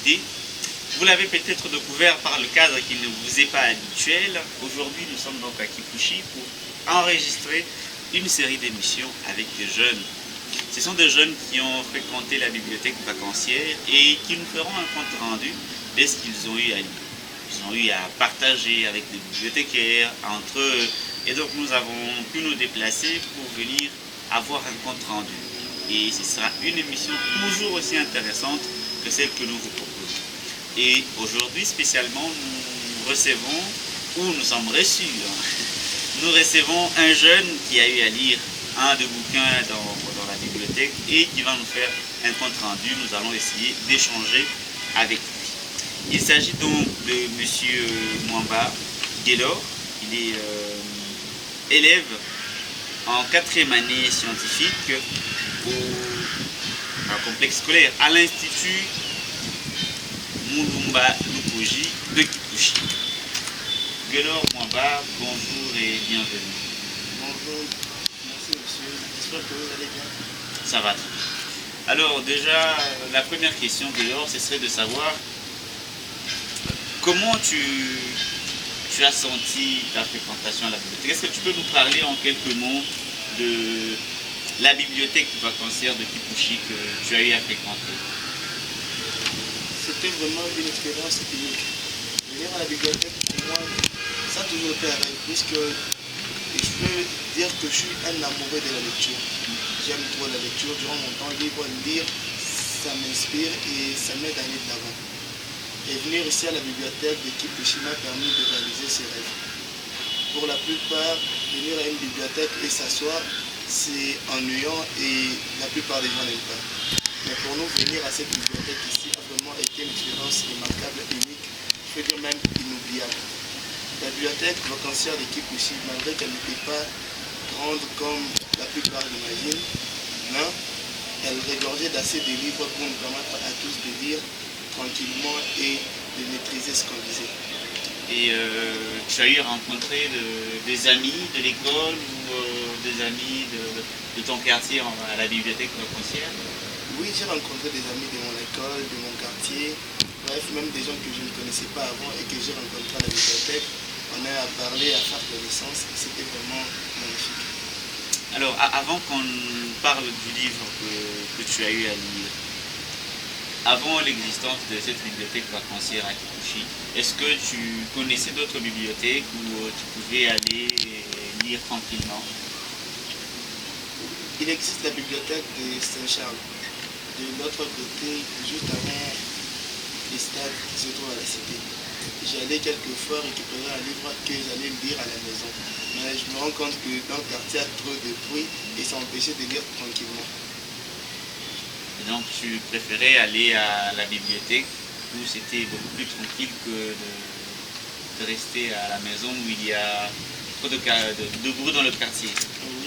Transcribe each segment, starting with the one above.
idée. Vous l'avez peut-être découvert par le cadre qui ne vous est pas habituel. Aujourd'hui, nous sommes donc à Kipushi pour enregistrer une série d'émissions avec des jeunes. Ce sont des jeunes qui ont fréquenté la bibliothèque vacancière et qui nous feront un compte rendu de ce qu'ils ont eu à lire. Ils ont eu à partager avec des bibliothécaires, entre eux. Et donc nous avons pu nous déplacer pour venir avoir un compte rendu. Et ce sera une émission toujours aussi intéressante que celle que nous vous proposons. Et aujourd'hui spécialement, nous recevons, ou nous sommes reçus, nous recevons un jeune qui a eu à lire un de bouquins dans la bibliothèque et qui va nous faire un compte rendu. Nous allons essayer d'échanger avec lui. Il s'agit donc de M. Mwamba Guélor. Il est élève en 4e année scientifique au complexe scolaire à l'Institut Mulumba Lupoji de Kipushi. Guélor Mwamba, bonjour et bienvenue. Bonjour, merci monsieur, j'espère que vous allez bien. Ça va. Alors déjà, la première question Guélor, ce serait de savoir comment tu as senti ta fréquentation à la bibliothèque. Est-ce que tu peux nous parler en quelques mots de la bibliothèque vacancière de Kipushi que tu as eu à fréquenter? C'était vraiment une expérience unique. Venir à la bibliothèque, pour moi, ça a toujours été un rêve, puisque je peux dire que je suis un amoureux de la lecture. J'aime trop la lecture. Durant mon temps libre, lire, ça m'inspire et ça m'aide à aller de l'avant. Et venir ici à la bibliothèque de Kipushi m'a permis de réaliser ces rêves. Pour la plupart, venir à une bibliothèque et s'asseoir, c'est ennuyant et la plupart des gens n'aiment pas. Mais pour nous, venir à cette bibliothèque ici a vraiment été une expérience remarquable, unique, je peux dire même inoubliable. La bibliothèque vacancière de Kipushi, malgré qu'elle n'était pas grande comme la plupart l'imaginent, mais elle regorgeait d'assez de livres pour nous permettre à tous de lire tranquillement et de maîtriser ce qu'on disait. Et tu as eu à rencontrer des amis de l'école ou des amis de ton quartier à la bibliothèque vacancière? Oui, j'ai rencontré des amis de mon école, de mon quartier, bref, même des gens que je ne connaissais pas avant et que j'ai rencontrés à la bibliothèque. On a parlé, à faire connaissance, c'était vraiment magnifique. Alors, avant qu'on parle du livre que tu as eu à lire, avant l'existence de cette bibliothèque vacancière à Kipushi, est-ce que tu connaissais d'autres bibliothèques où tu pouvais aller lire tranquillement? Il existe la bibliothèque de Saint-Charles. De l'autre côté, juste avant les stades qui se trouvent à la cité. J'allais quelquefois récupérer un livre que j'allais lire à la maison. Mais je me rends compte que dans le quartier, il y a trop de bruit et ça m'empêchait de lire tranquillement. Et donc tu préférais aller à la bibliothèque où c'était beaucoup plus tranquille que de rester à la maison où il y a trop de bruit dans le quartier. Oui.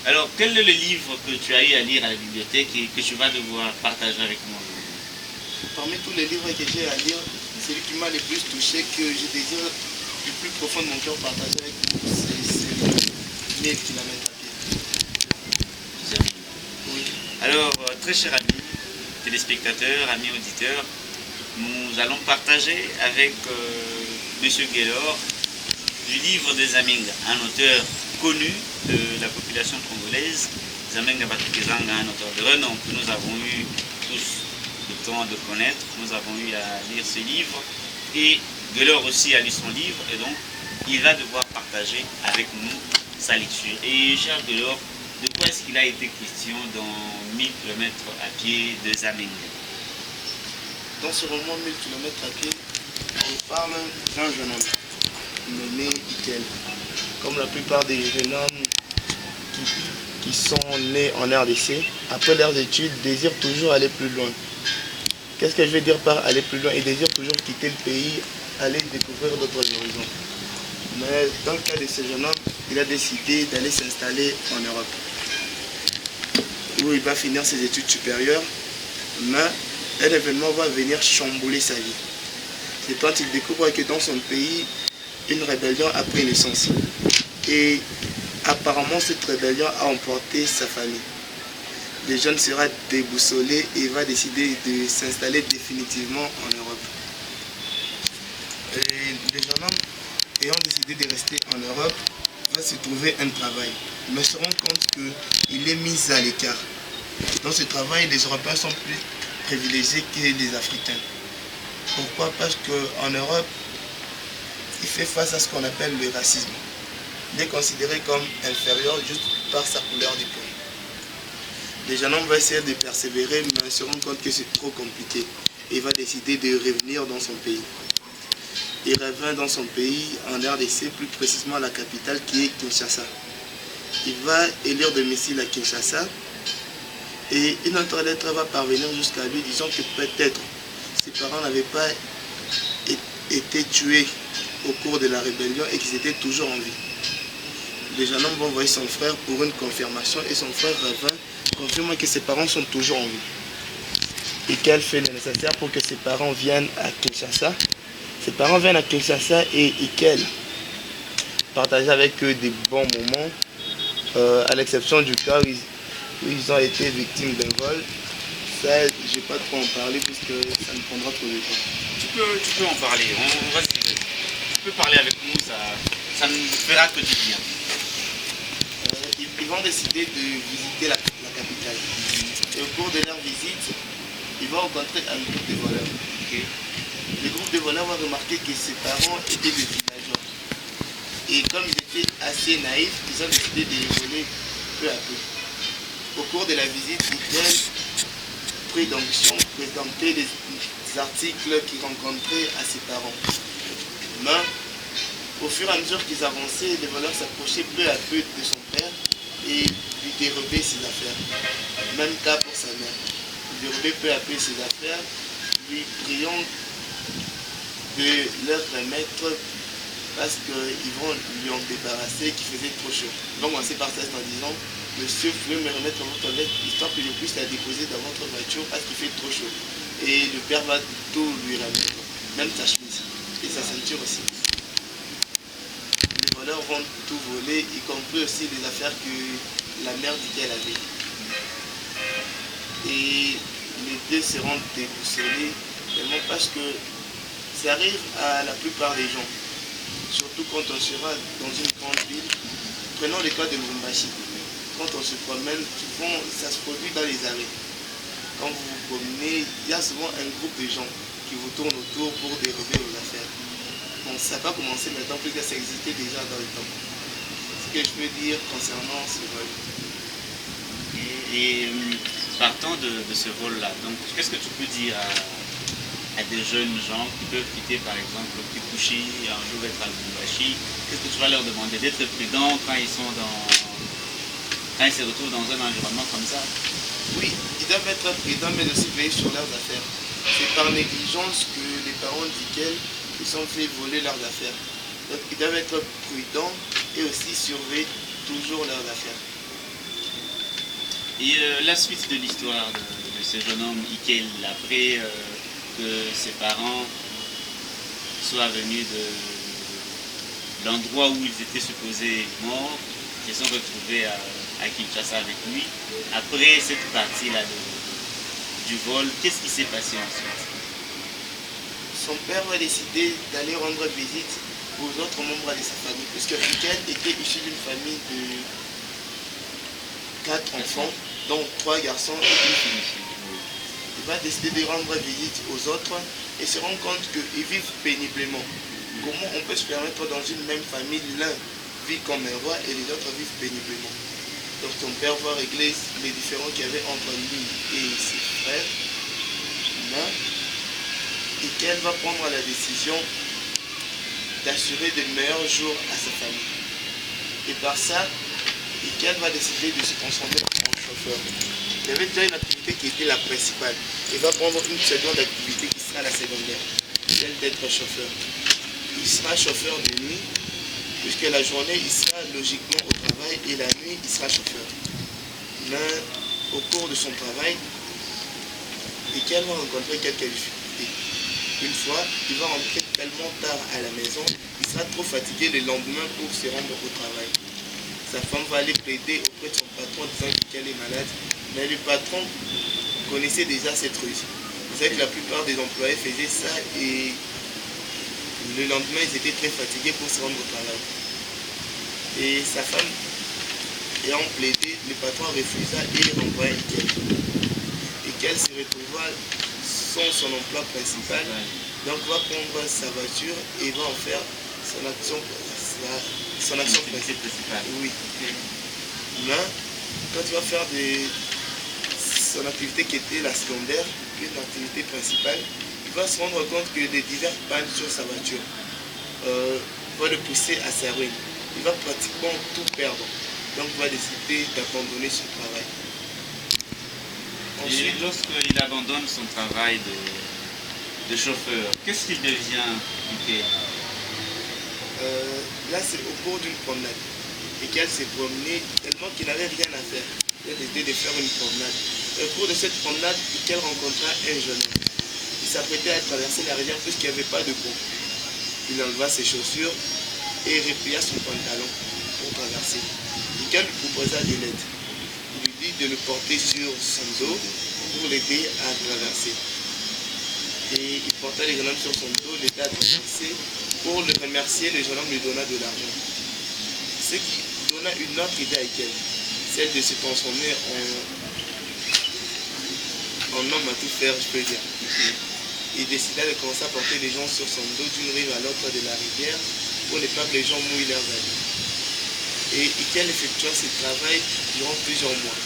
Alors quel est le livre que tu as eu à lire à la bibliothèque et que tu vas devoir partager avec moi? Parmi tous les livres que j'ai à lire, celui qui m'a le plus touché, que je désire du plus profond de mon cœur partager avec vous, c'est 1000 km à pied. Oui. Alors, très cher ami, téléspectateurs, amis auditeurs, nous allons partager avec M. Guélor du livre des Zaminga, un auteur connu de la population congolaise. Zaminga Batukezanga, un auteur de renom que nous avons eu tous le temps de connaître. Nous avons eu à lire ce livre et Guélor aussi a lu son livre et donc il va devoir partager avec nous sa lecture. Et cher Guélor, de quoi est-ce qu'il a été question dans 1000 km à pied de Zaminga? Dans ce roman 1000 km à pied, on parle d'un jeune homme nommé Ikel. Comme la plupart des jeunes hommes qui sont nés en RDC, après leurs études, désirent toujours aller plus loin. Qu'est-ce que je veux dire par aller plus loin? Ils désirent toujours quitter le pays, aller découvrir d'autres horizons. Mais dans le cas de ce jeune homme, il a décidé d'aller s'installer en Europe, où il va finir ses études supérieures, mais un événement va venir chambouler sa vie. C'est quand il découvre que dans son pays, une rébellion a pris naissance. Et apparemment, cette rébellion a emporté sa famille. le jeune sera déboussolé et va décider de s'installer définitivement en Europe. Et le jeune homme, ayant décidé de rester en Europe, va se trouver un travail, mais se rend compte qu'il est mis à l'écart. Dans ce travail, les Européens sont plus privilégiés que les Africains. Pourquoi? Parce qu'en Europe, il fait face à ce qu'on appelle le racisme. Il est considéré comme inférieur juste par sa couleur de peau. Le jeune homme va essayer de persévérer, mais se rend compte que c'est trop compliqué. Il va décider de revenir dans son pays. Il revient dans son pays, en RDC, plus précisément à la capitale qui est Kinshasa. Il va élire domicile à Kinshasa et une autre lettre va parvenir jusqu'à lui disant que peut-être ses parents n'avaient pas été tués au cours de la rébellion et qu'ils étaient toujours en vie. Le jeune homme va envoyer son frère pour une confirmation et son frère revient, confirme que ses parents sont toujours en vie. Et qu'elle fait le nécessaire pour que ses parents viennent à Kinshasa. Ses parents viennent à Kinshasa et Ikel partage avec eux des bons moments, à l'exception du cas où ils ont été victimes d'un vol. Ça, je ne vais pas trop en parler puisque ça me prendra trop de temps. Tu peux en parler, vas-y. Tu peux parler avec nous, ça ne fera que du bien. Ils vont décider de visiter la capitale. Et au cours de leur visite, ils vont rencontrer un groupe de voleurs. Okay. Le groupe de voleurs va remarquer que ses parents étaient des villageois. Et comme ils étaient assez naïfs, ils ont décidé de les voler peu à peu. Au cours de la visite, Hitler prit d'onction, présentait des articles qu'il rencontrait à ses parents. Mais au fur et à mesure qu'ils avançaient, les voleurs s'approchaient peu à peu de son père et lui dérobaient ses affaires. Même cas pour sa mère. Ils dérobaient peu à peu ses affaires, lui priant de leur remettre parce qu'ils vont lui en débarrasser, qu'il faisait trop chaud. Donc on commencer par ça en disant: monsieur, vous pouvez me remettre votre lettre histoire que je puisse la déposer dans votre voiture parce qu'il fait trop chaud. Et le père va tout lui remettre, même sa chemise et sa ceinture aussi. Les voleurs vont tout voler, y compris aussi les affaires que la mère dit qu'elle avait. Et les deux seront déboussolés tellement parce que ça arrive à la plupart des gens, surtout quand on sera dans une grande ville. Prenons le cas de Lubumbashi. Quand on se promène, souvent ça se produit dans les arrêts. Quand vous vous promenez, il y a souvent un groupe de gens qui vous tournent autour pour dérober vos affaires. Bon, ça n'a pas commencé maintenant, plus que ça existait déjà dans le temps. Ce que je peux dire concernant ce vol. Et partant de ce vol-là, donc qu'est-ce que tu peux dire à des jeunes gens qui peuvent quitter par exemple le Kipushi, un jour être à Lubumbashi? Qu'est-ce que tu vas leur demander? D'être prudents quand ils se retrouvent dans un environnement comme ça? Oui, ils doivent être prudents, mais aussi veiller sur leurs affaires. C'est par négligence que les parents d'Ikel ils sont fait voler leurs affaires. Donc ils doivent être prudents et aussi surveiller toujours leurs affaires. Et la suite de l'histoire de ce jeune homme, Ikel, après que ses parents soient venus de l'endroit où ils étaient supposés morts, ils se sont retrouvés à Kinshasa avec lui. Après cette partie-là du vol, qu'est-ce qui s'est passé ensuite? Son père va décider d'aller rendre visite aux autres membres de sa famille, puisque Ikel était issu d'une famille de 4 enfants, dont 3 garçons et une fille. Il va décider de rendre visite aux autres et se rend compte qu'ils vivent péniblement. Comment on peut se permettre dans une même famille, l'un vit comme un roi et les autres vivent péniblement? Donc son père va régler les différends qu'il y avait entre lui et ses frères. Et qu'elle va prendre la décision d'assurer de meilleurs jours à sa famille. Et par ça, qu'elle va décider de se transformer en chauffeur. Il y avait déjà une activité qui était la principale. Il va prendre une seconde activité qui sera la secondaire, celle d'être chauffeur. Il sera chauffeur de nuit, puisque la journée, il sera logiquement au travail et la nuit, il sera chauffeur. Mais au cours de son travail, et qu'elle va rencontrer quelques difficultés. Une fois, il va rentrer tellement tard à la maison, il sera trop fatigué le lendemain pour se rendre au travail. sa femme va aller plaider auprès de son patron en disant qu'elle est malade. Mais le patron connaissait déjà cette ruse. Vous savez que la plupart des employés faisaient ça et le lendemain, ils étaient très fatigués pour se rendre au travail. Et sa femme ayant plaidé, le patron refusa et renvoya Ikel. Ikel se retrouva sans son emploi principal, donc va prendre sa voiture et va en faire son action principale. Oui. Mais quand il va faire son activité qui était la secondaire, une activité principale, il va se rendre compte que les divers pannes sur sa voiture vont le pousser à sa ruine. Il va pratiquement tout perdre. Donc il va décider d'abandonner son travail. Ensuite, lorsqu'il abandonne son travail de chauffeur, qu'est-ce qu'il devient, Ikel? Là, c'est au cours d'une promenade. Ikel s'est promené tellement qu'il n'avait rien à faire. Il a décidé de faire une promenade. Au cours de cette promenade, Ikel rencontra un jeune homme. Il s'apprêtait à traverser la rivière puisqu'il n'y avait pas de pont. Il enleva ses chaussures et replia son pantalon pour traverser. Ikel lui proposa de l'aide. Il lui dit de le porter sur son dos pour l'aider à traverser. Et il porta le jeune homme sur son dos, l'aida à traverser. Pour le remercier, le jeune homme lui donna de l'argent. Ce qui donna une autre idée à Ikel, celle de se transformer en homme à tout faire, je peux dire. Il décida de commencer à porter les gens sur son dos d'une rive à l'autre de la rivière pour ne pas que les gens mouillent leurs habits. Et Ikel effectua ce travail durant plusieurs mois.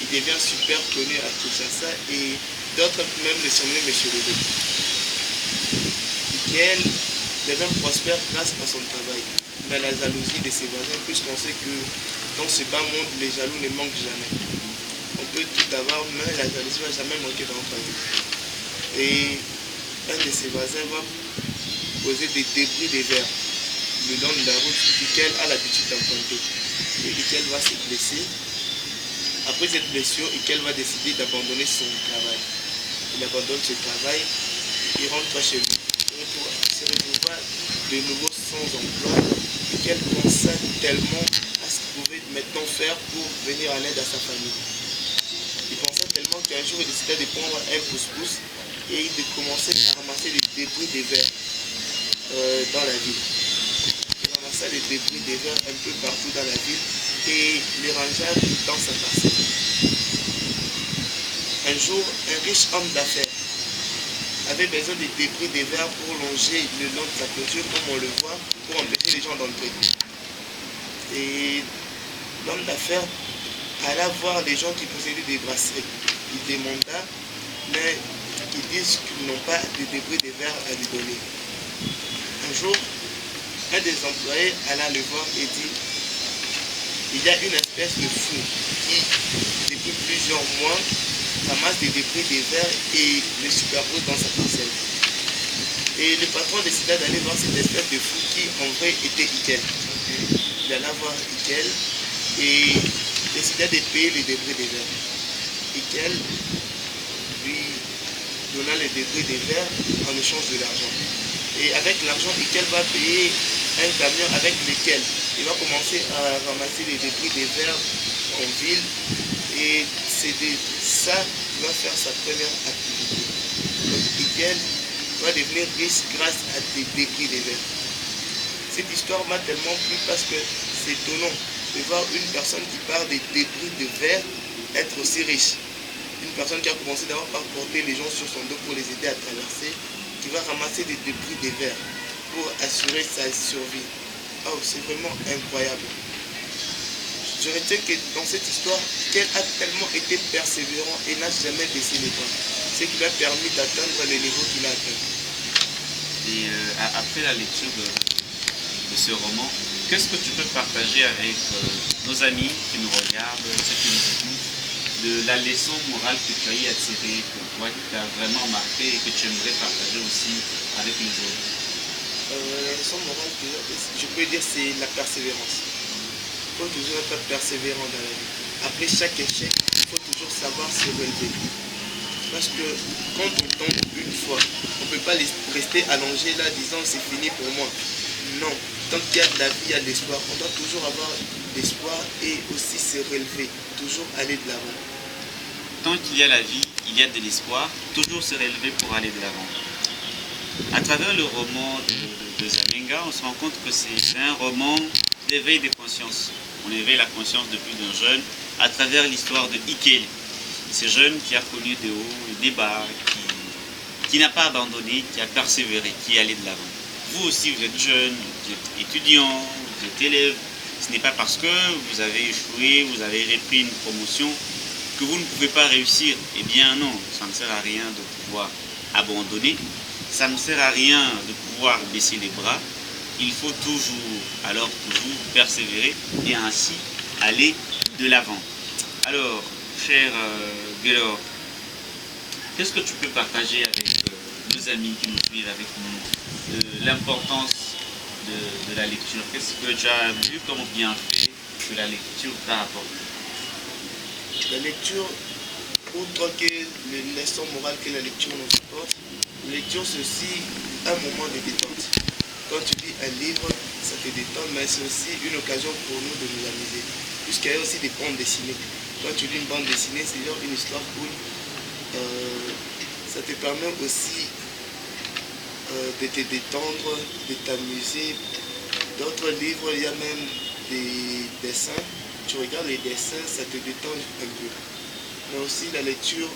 Il devient super connu à Kinshasa et d'autres même le surnomment Monsieur le Deux. Ikel devient prospère grâce à son travail, mais la jalousie de ses voisins, puisqu'on sait que dans ce bas monde, les jaloux ne manquent jamais. On peut tout avoir, mais la jalousie ne va jamais manquer dans notre vie. Et un de ses voisins va poser des débris de verre le long de la route Ikel a l'habitude d'emprunter. Et Ikel va se blesser. Après cette blessure, Ikel va décider d'abandonner son travail. Il abandonne ce travail, il rentre chez lui. Il se retrouva de nouveau sans emploi. Ikel pensa tellement à ce qu'il pouvait maintenant faire pour venir en aide à sa famille. Il pensa tellement qu'un jour il décida de prendre un pouce-pouce et de commencer à ramasser les débris des verres dans la ville. Il ramassa les débris des verres un peu partout dans la ville et les rangea dans sa parcelle. Un jour, un riche homme d'affaires avait besoin des débris des verres pour longer le long de sa clôture, comme on le voit, pour empêcher les gens d'entrer. Et l'homme d'affaires alla voir les gens qui possédaient des brasseries. Il demanda, mais ils disent qu'ils n'ont pas de débris de verre à lui donner. Un jour, un des employés alla le voir et dit, il y a une espèce de fou qui, depuis plusieurs mois, ramasse des débris de verre et les superpose dans sa parcelle. Et le patron décida d'aller voir cette espèce de fou qui, en vrai, était Ikel. Il alla voir Ikel et décida de payer les débris de verre. Ikel lui donna les débris de verre en échange de l'argent. Et avec l'argent, Ikel va payer un camion avec lequel il va commencer à ramasser les débris de verre en ville. Et c'est de ça qu'il va faire sa première activité. Donc Ikel va devenir riche grâce à des débris de verre. Cette histoire m'a tellement plu parce que c'est étonnant de voir une personne qui part des débris de verre être aussi riche. Une personne qui a commencé d'abord par porter les gens sur son dos pour les aider à traverser, qui va ramasser des débris de verre pour assurer sa survie. Oh, c'est vraiment incroyable. Je retiens que dans cette histoire, qu'elle a tellement été persévérant et n'a jamais baissé les bras. Ce qui lui a permis d'atteindre le niveau qu'il a atteint. Et après la lecture de ce roman, qu'est-ce que tu peux partager avec nos amis qui nous regardent, ceux qui nous écoutent, de la leçon morale que tu as eu à tirer pour toi, qui t'a vraiment marqué et que tu aimerais partager aussi avec les autres? La leçon morale que je peux dire, c'est la persévérance. Il faut toujours être persévérant dans la vie. Après chaque échec, il faut toujours savoir se relever. Parce que quand on tombe une fois, on ne peut pas rester allongé là disant c'est fini pour moi. Non, tant qu'il y a de la vie, il y a de l'espoir. On doit toujours avoir l'espoir et aussi se relever, toujours aller de l'avant. Tant qu'il y a la vie, il y a de l'espoir, toujours se relever pour aller de l'avant. À travers le roman de Zamenga, on se rend compte que c'est un roman d'éveil des consciences. On éveille la conscience de plus d'un jeune à travers l'histoire de Ikele. Ce jeune qui a connu des hauts et des bas, qui n'a pas abandonné, qui a persévéré, qui est allé de l'avant. Vous aussi, vous êtes jeune, vous êtes étudiant, vous êtes élève. Ce n'est pas parce que vous avez échoué, vous avez repris une promotion que vous ne pouvez pas réussir. Eh bien non, ça ne sert à rien de pouvoir abandonner. Ça ne sert à rien de pouvoir baisser les bras. Il faut toujours persévérer et ainsi aller de l'avant. Alors, cher Guélor, qu'est-ce que tu peux partager avec nos amis qui nous suivent avec nous de l'importance de la lecture? Qu'est-ce que tu as vu comme bienfait que la lecture t'a apporté? La lecture, outre que les leçons morales que la lecture nous apporte, la lecture c'est aussi un moment de détente. Quand tu lis un livre, ça te détend, mais c'est aussi une occasion pour nous de nous amuser. Puisqu'il y a aussi des bandes dessinées. Quand tu lis une bande dessinée, c'est genre une histoire cool. Ça te permet aussi de te détendre, de t'amuser. D'autres livres, il y a même des dessins. Tu regardes les dessins, ça te détend un peu. Mais aussi la lecture.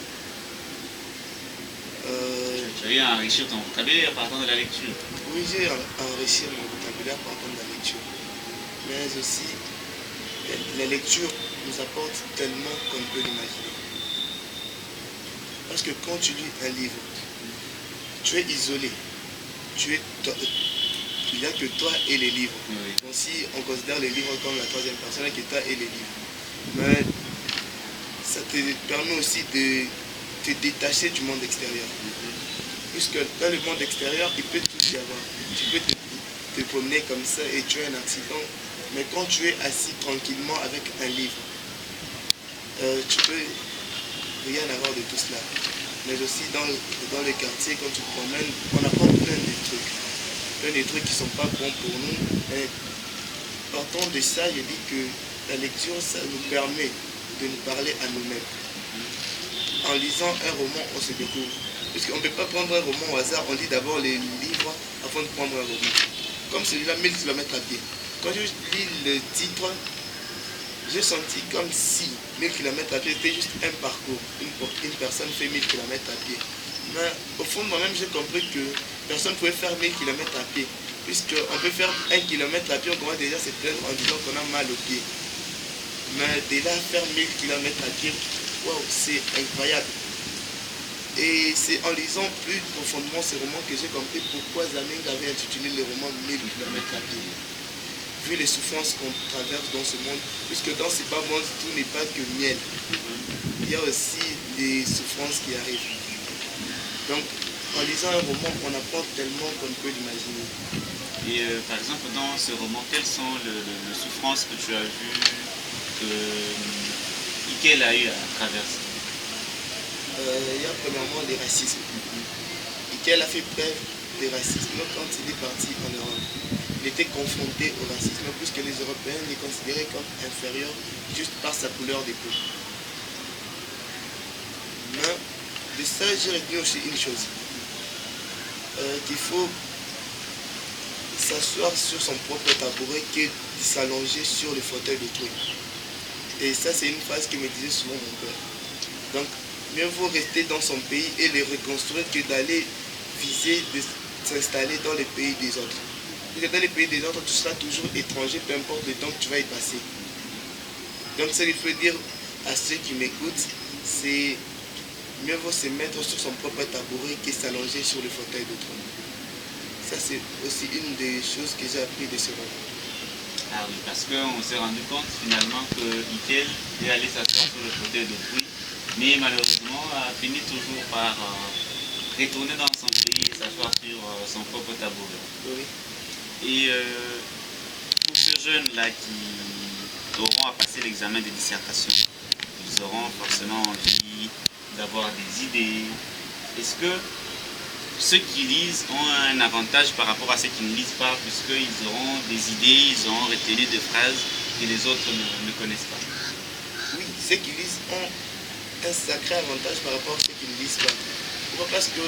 Tu as eu à enrichir ton vocabulaire partant de la lecture. Oui, j'ai enrichi mon vocabulaire partant de la lecture. Mais aussi, la lecture nous apporte tellement qu'on ne peut l'imaginer. Parce que quand tu lis un livre, tu es isolé. Il n'y a que toi et les livres. Oui. Donc si on considère les livres comme la troisième personne, il n'y a que toi et les livres. Mais ça te permet aussi de te détacher du monde extérieur. Puisque dans le monde extérieur, il peut tout y avoir. Tu peux te promener comme ça et tu as un accident. Mais quand tu es assis tranquillement avec un livre, tu peux rien avoir de tout cela. Mais aussi dans le quartier, quand tu te promènes, on apprend plein de trucs. Plein de trucs qui ne sont pas bons pour nous. Mais partant de ça, je dis que la lecture, ça nous permet de nous parler à nous-mêmes. En lisant un roman, on se découvre. Puisqu'on ne peut pas prendre un roman au hasard, on lit d'abord les livres avant de prendre un roman. Comme celui-là, 1000 km à pied. Quand je lis le titre, j'ai senti comme si 1000 km à pied était juste un parcours. Une personne fait 1000 km à pied. Mais au fond de moi-même, j'ai compris que personne ne pouvait faire 1000 km à pied. Puisqu'on peut faire 1 km à pied, on commence déjà à se plaindre en disant qu'on a mal aux pieds. Mais de là, faire 1000 km à pied, wow, c'est incroyable. Et c'est en lisant plus profondément ces romans que j'ai compris pourquoi Zamenga avait intitulé le roman 1000 km à pied. Vu les souffrances qu'on traverse dans ce monde, puisque dans ces bas mondes, tout n'est pas que miel. Il y a aussi des souffrances qui arrivent. Donc, en lisant un roman, on apprend tellement qu'on ne peut l'imaginer. Et par exemple, dans ce roman, quelles sont les souffrances que tu as vues que Ikele a eu à traverser? Il y a premièrement le racisme. Ikele a fait preuve de racisme quand il est parti en Europe. Il était confronté au racisme puisque les Européens les considéraient comme inférieurs juste par sa couleur de peau. Mais de ça, j'ai retenu aussi une chose. Qu'il faut s'asseoir sur son propre tabouret que de s'allonger sur le fauteuil d'autrui. Et ça, c'est une phrase que me disait souvent mon père. Donc, mieux vaut rester dans son pays et le reconstruire que d'aller viser de s'installer dans les pays des autres. Parce que dans les pays des autres, tu seras toujours étranger, peu importe le temps que tu vas y passer. Donc, ce qu'il faut dire à ceux qui m'écoutent, c'est mieux vaut se mettre sur son propre tabouret que s'allonger sur le fauteuil d'autrui. Ça, c'est aussi une des choses que j'ai appris de ce roman. Ah oui, parce qu'on s'est rendu compte finalement que Ikele est allé s'asseoir sur le fauteuil d'autrui, mais malheureusement a fini toujours par retourner dans son pays et s'asseoir sur son propre tabouret. Oui. Et pour ces jeunes-là qui auront à passer l'examen de dissertation, ils auront forcément envie d'avoir des idées. Est-ce que ceux qui lisent ont un avantage par rapport à ceux qui ne lisent pas, puisqu'ils auront des idées, ils auront retenu des phrases que les autres ne connaissent pas. Oui, ceux qui lisent ont un sacré avantage par rapport à ceux qui ne lisent pas. Pourquoi? Parce que,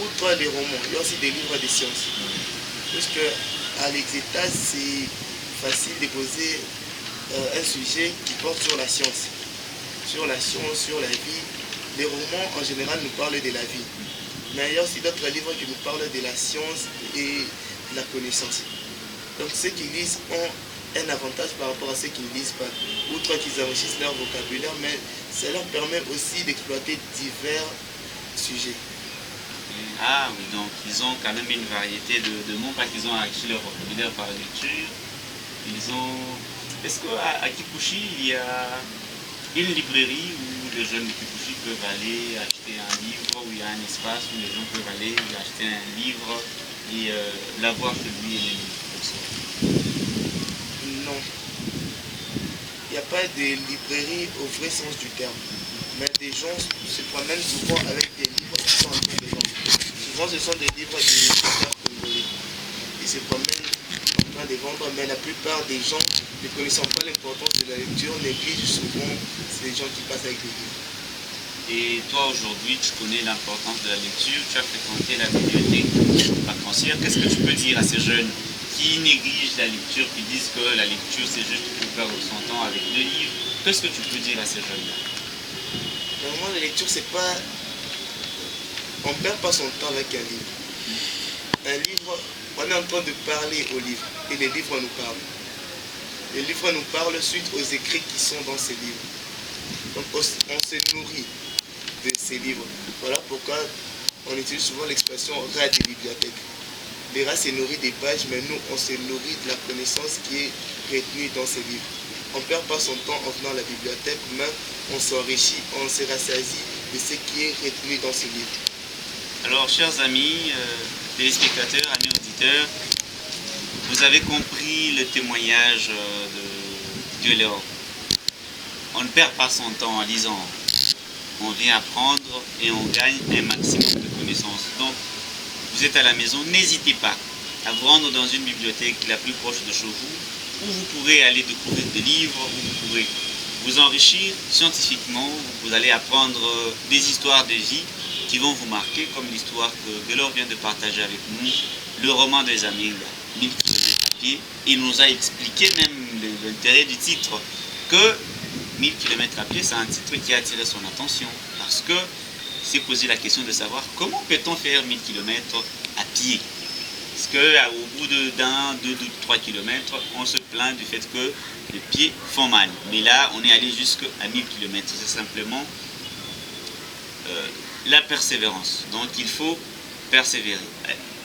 outre les romans, il y a aussi des livres de sciences. Puisque à l'exétase, c'est facile de poser un sujet qui porte sur la science. Sur la science, sur la vie. Les romans, en général, nous parlent de la vie. Mais il y a aussi d'autres livres qui nous parlent de la science et de la connaissance. Donc ceux qui lisent ont un avantage par rapport à ceux qui ne lisent pas. Outre qu'ils enrichissent leur vocabulaire, mais ça leur permet aussi d'exploiter divers sujets. Ah oui, donc ils ont quand même une variété de mots, pas qu'ils ont enrichi leur vocabulaire par la lecture. Ils ont... Est-ce qu'à Kipushi, il y a une librairie où les jeunes de Kipushi peuvent aller acheter un livre, où il y a un espace où les gens peuvent aller acheter un livre et l'avoir chez lui et les livres comme ça? Non. Il n'y a pas de librairie au vrai sens du terme. Mais des gens se promènent souvent avec des livres qui sont en train de vendre. Souvent ce sont des livres de lecteurs congolais. Ils se promènent en train de vendre, mais la plupart des gens ne connaissant pas l'importance de la lecture négligent souvent ces gens qui passent avec des livres. Et toi aujourd'hui, tu connais l'importance de la lecture, tu as fréquenté la bibliothèque vacancière. Qu'est-ce que tu peux dire à ces jeunes qui négligent la lecture, qui disent que la lecture c'est juste pour perdre son temps avec deux livres? Qu'est-ce que tu peux dire à ces jeunes-là? Normalement, la lecture, c'est pas... On ne perd pas son temps avec un livre. Un livre, on est en train de parler au livre et les livres nous parlent. Les livres nous parlent suite aux écrits qui sont dans ces livres. Donc on se nourrit de ces livres. Voilà pourquoi on utilise souvent l'expression rat des bibliothèques. Les rats se nourrissent des pages, mais nous, on se nourrit de la connaissance qui est retenue dans ces livres. On ne perd pas son temps en venant à la bibliothèque, mais on s'enrichit, on se rassasie de ce qui est retenu dans ces livres. Alors, chers amis, téléspectateurs, amis auditeurs, vous avez compris le témoignage de Léo. On ne perd pas son temps en lisant. On vient apprendre et on gagne un maximum de connaissances. Donc, vous êtes à la maison, n'hésitez pas à vous rendre dans une bibliothèque la plus proche de chez vous, où vous pourrez aller découvrir des livres, où vous pourrez vous enrichir scientifiquement, vous allez apprendre des histoires de vie qui vont vous marquer, comme l'histoire que Delors vient de partager avec nous, le roman des Amings, 1000 km à pied. Il nous a expliqué même l'intérêt du titre, que 1000 km à pied, c'est un titre qui a attiré son attention, parce que s'est posé la question de savoir comment peut-on faire 1000 km à pied. Parce qu'au bout d'un, 2, 3 km, on se plaint du fait que les pieds font mal. Mais là, on est allé jusqu'à 1000 km. C'est simplement la persévérance. Donc il faut persévérer.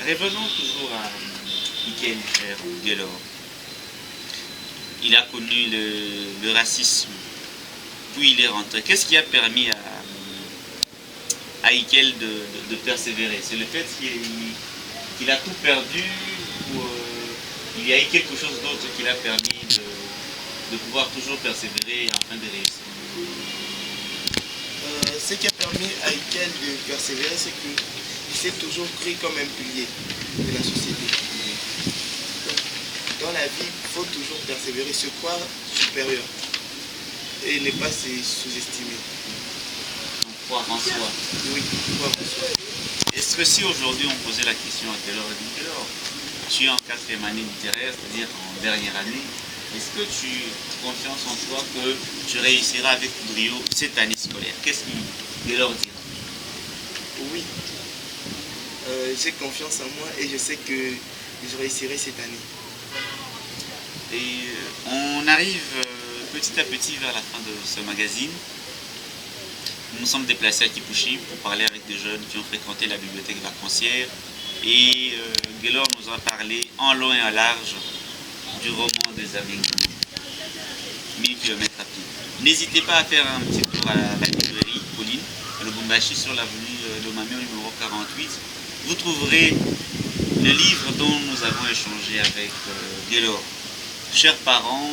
Revenons toujours à Michael Delors. Il a connu le racisme, puis il est rentré. Qu'est-ce qui a permis à Michael de persévérer? C'est le fait qu'il a tout perdu, ou il y a eu quelque chose d'autre qui l'a permis de pouvoir toujours persévérer afin de réussir? Ce qui a permis à Michael de persévérer, c'est qu'il s'est toujours cru comme un pilier de la société. Donc, dans la vie, il faut toujours persévérer, se croire supérieur et ne pas se sous-estimer. Donc, croire en soi. Oui, croire en soi. Est-ce que si aujourd'hui on posait la question à Delors, tu es en 4e année littéraire, c'est-à-dire en dernière année, est-ce que tu as confiance en toi que tu réussiras avec brio cette année scolaire? Qu'est-ce que Delors dira? Oui, j'ai confiance en moi et je sais que je réussirai cette année. Et on arrive petit à petit vers la fin de ce magazine. Nous nous sommes déplacés à Kipushi pour parler avec des jeunes qui ont fréquenté la bibliothèque vacancière. Et Delors nous a parlé en long et en large du roman des Amings, 1000 km à pied. N'hésitez pas à faire un petit tour à la librairie Pauline, à Lubumbashi, sur l'avenue Lomami numéro 48. Vous trouverez le livre dont nous avons échangé avec Delors. Chers parents,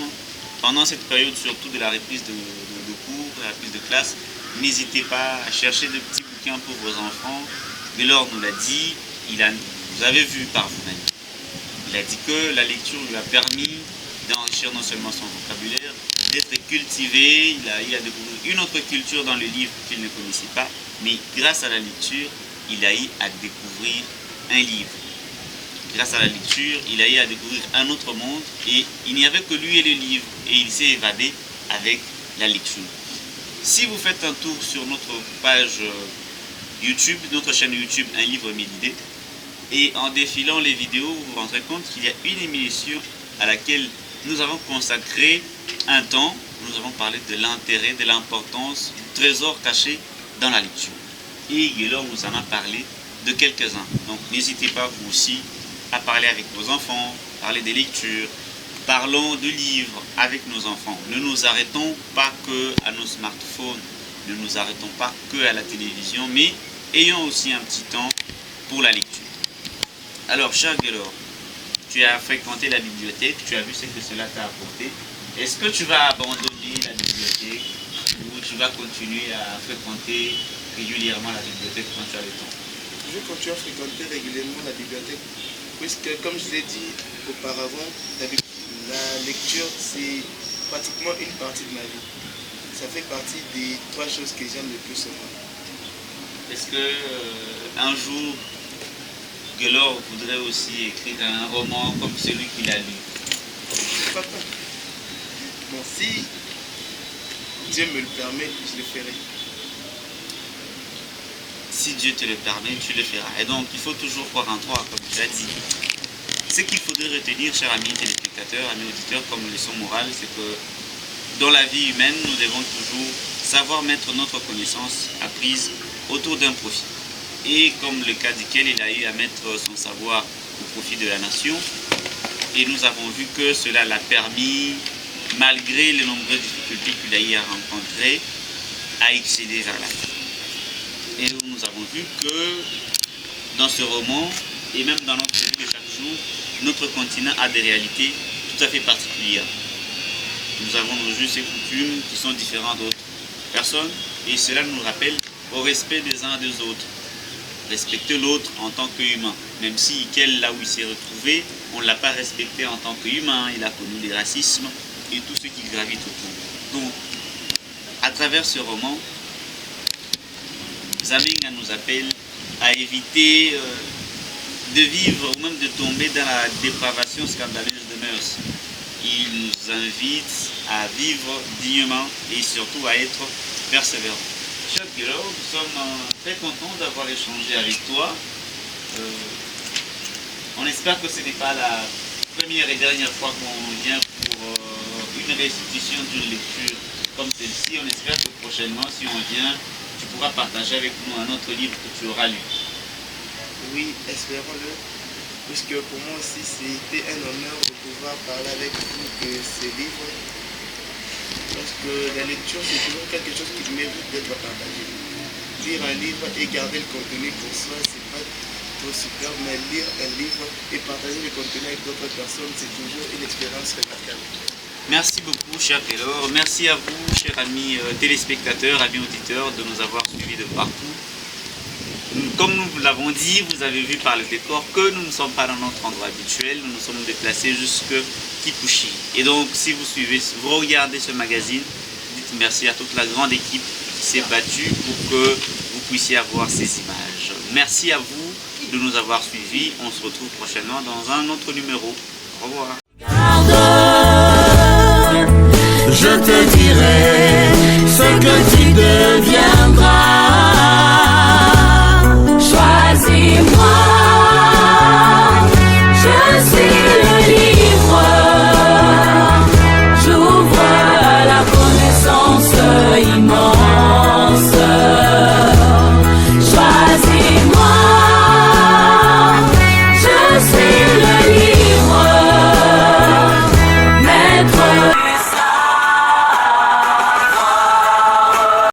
pendant cette période surtout de la reprise de cours, de la reprise de classe, n'hésitez pas à chercher de petits bouquins pour vos enfants Gaylor nous l'a dit, vous avez vu par vous-même. Il a dit que la lecture lui a permis d'enrichir non seulement son vocabulaire, d'être cultivé, il a découvert une autre culture dans le livre qu'il ne connaissait pas, mais grâce à la lecture, il a eu à découvrir un livre. Grâce à la lecture, il a eu à découvrir un autre monde et il n'y avait que lui et le livre et il s'est évadé avec la lecture. Si vous faites un tour sur notre page YouTube, notre chaîne YouTube Un livre mille idées, et en défilant les vidéos, vous vous rendrez compte qu'il y a une émission à laquelle nous avons consacré un temps. Nous avons parlé de l'intérêt, de l'importance du trésor caché dans la lecture. Et Gaylor nous en a parlé de quelques-uns. Donc n'hésitez pas vous aussi à parler avec vos enfants, parler des lectures, parlons de livres avec nos enfants. Ne nous arrêtons pas que à nos smartphones, ne nous arrêtons pas que à la télévision, mais ayons aussi un petit temps pour la lecture. Alors, cher Gaylor, tu as fréquenté la bibliothèque, tu as vu ce que cela t'a apporté. Est-ce que tu vas abandonner la bibliothèque ou tu vas continuer à fréquenter régulièrement la bibliothèque quand tu as le temps? Je vais continuer à fréquenter régulièrement la bibliothèque, puisque, comme je l'ai dit auparavant, la lecture, c'est pratiquement une partie de ma vie. Ça fait partie des 3 choses que j'aime le plus au monde. Est-ce que un jour, Gaylor voudrait aussi écrire un roman comme celui qu'il a lu? Pourquoi pas? Bon, si Dieu me le permet, je le ferai. Si Dieu te le permet, tu le feras. Et donc, il faut toujours croire en toi, comme tu as dit. Ce qu'il faudrait retenir, chers amis téléspectateurs, amis auditeurs, comme leçon morale, c'est que dans la vie humaine, nous devons toujours savoir mettre notre connaissance apprise autour d'un profit. Et comme le cas duquel il a eu à mettre son savoir au profit de la nation, et nous avons vu que cela l'a permis, malgré les nombreuses difficultés qu'il a eu à rencontrer, à excéder vers la fin. Et nous avons vu que dans ce roman, et même dans notre vie de chaque jour, notre continent a des réalités tout à fait particulières. Nous avons nos us et coutumes qui sont différents d'autres personnes, et cela nous rappelle au respect des uns des autres. Respecter l'autre en tant qu'humain, même si là où il s'est retrouvé, on ne l'a pas respecté en tant qu'humain, il a connu les racismes et tout ce qui gravite autour. Donc, à travers ce roman, Zaminga nous appelle à éviter de vivre ou même de tomber dans la dépravation scandaleuse de mœurs. Il nous invite à vivre dignement et surtout à être persévérant. Cher Gaylor, nous sommes très contents d'avoir échangé avec toi. On espère que ce n'est pas la première et dernière fois qu'on vient pour une restitution d'une lecture comme celle-ci. On espère que prochainement, si on vient, tu pourras partager avec nous un autre livre que tu auras lu. Oui, espérons-le, puisque pour moi aussi c'était un honneur de pouvoir parler avec vous de ces livres. Parce que la lecture, c'est toujours quelque chose qui mérite d'être partagé. Lire un livre et garder le contenu pour soi, c'est pas trop super, mais lire un livre et partager le contenu avec d'autres personnes, c'est toujours une expérience remarquable. Merci beaucoup, cher Gaylor. Merci à vous, chers amis téléspectateurs, amis auditeurs, de nous avoir suivis de partout. Comme nous vous l'avons dit, vous avez vu par le décor que nous ne sommes pas dans notre endroit habituel, nous nous sommes déplacés jusqu'à Kipushi. Et donc, si vous regardez ce magazine, dites merci à toute la grande équipe qui s'est battue pour que vous puissiez avoir ces images. Merci à vous de nous avoir suivis. On se retrouve prochainement dans un autre numéro. Au revoir. Je te dirai ce que tu deviens.